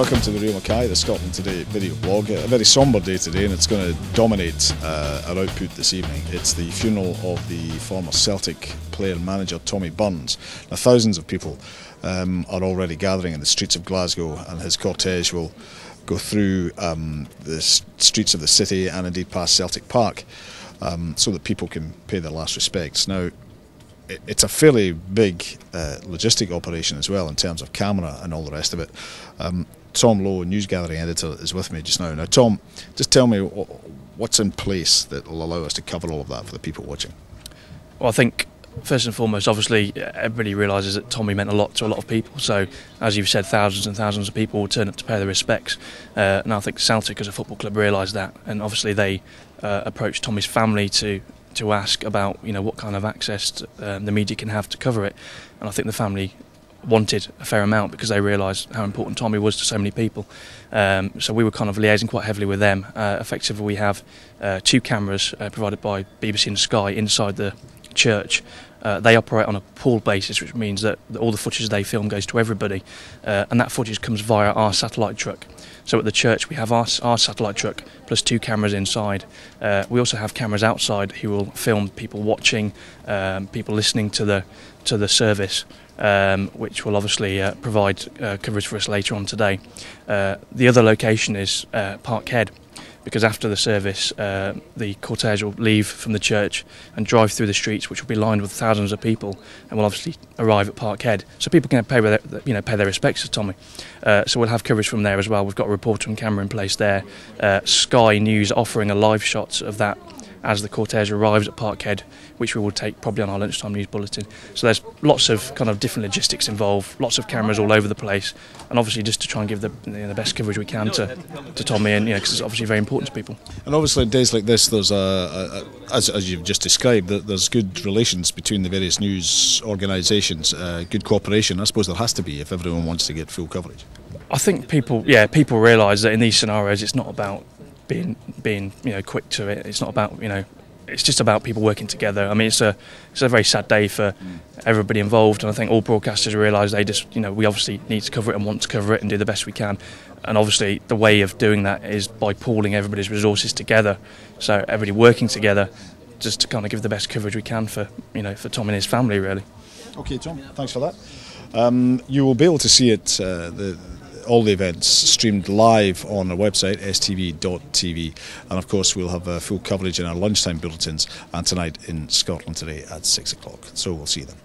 Welcome to the Real MacKay, the Scotland Today video blog. A very sombre day today, and it's going to dominate our output this evening. It's the funeral of the former Celtic player and manager Tommy Burns. Now, thousands of people are already gathering in the streets of Glasgow, and his cortege will go through the streets of the city and indeed past Celtic Park, so that people can pay their last respects. Now, it's a fairly big logistic operation as well in terms of camera and all the rest of it. Tom Lowe, Newsgathering Editor, is with me just now. Now, Tom, just tell me what's in place that will allow us to cover all of that for the people watching. Well, I think first and foremost, obviously, everybody realises that Tommy meant a lot to a lot of people. So, as you've said, thousands and thousands of people will turn up to pay their respects. And I think Celtic, as a football club, realise that, and obviously they approached Tommy's family to ask about, you know, what kind of access the media can have to cover it. And I think the family wanted a fair amount because they realised how important Tommy was to so many people. So we were kind of liaising quite heavily with them. Effectively, we have 2 cameras provided by BBC and Sky inside the church. They operate on a pooled basis, which means that all the footage they film goes to everybody, and that footage comes via our satellite truck. So at the church we have our satellite truck plus 2 cameras inside. We also have cameras outside who will film people watching, people listening to the service, which will obviously provide coverage for us later on today. The other location is Parkhead, because after the service the cortege will leave from the church and drive through the streets, which will be lined with thousands of people, and will obviously arrive at Parkhead, so people can pay their respects to Tommy. So we'll have coverage from there as well. We've got a reporter and camera in place there. Sky News offering a live shot of that as the cortege arrives at Parkhead, which we will take probably on our lunchtime news bulletin. So there's lots of kind of different logistics involved, lots of cameras all over the place, and obviously just to try and give the best coverage we can to Tommy, and because it's obviously very important to people. And obviously, days like this, there's as you've just described, there's good relations between the various news organisations, good cooperation. I suppose there has to be if everyone wants to get full coverage. I think people realise that in these scenarios, it's not about being quick to it. It's not about it's just about people working together. I mean, it's a very sad day for everybody involved, and I think all broadcasters realise they just we obviously need to cover it and want to cover it and do the best we can. And obviously the way of doing that is by pooling everybody's resources together, so everybody working together just to kind of give the best coverage we can for Tom and his family, really. Okay, Tom, thanks for that. You will be able to see it, all the events streamed live on our website, stv.tv, and of course we'll have full coverage in our lunchtime bulletins and tonight in Scotland Today at 6 o'clock. So we'll see you then.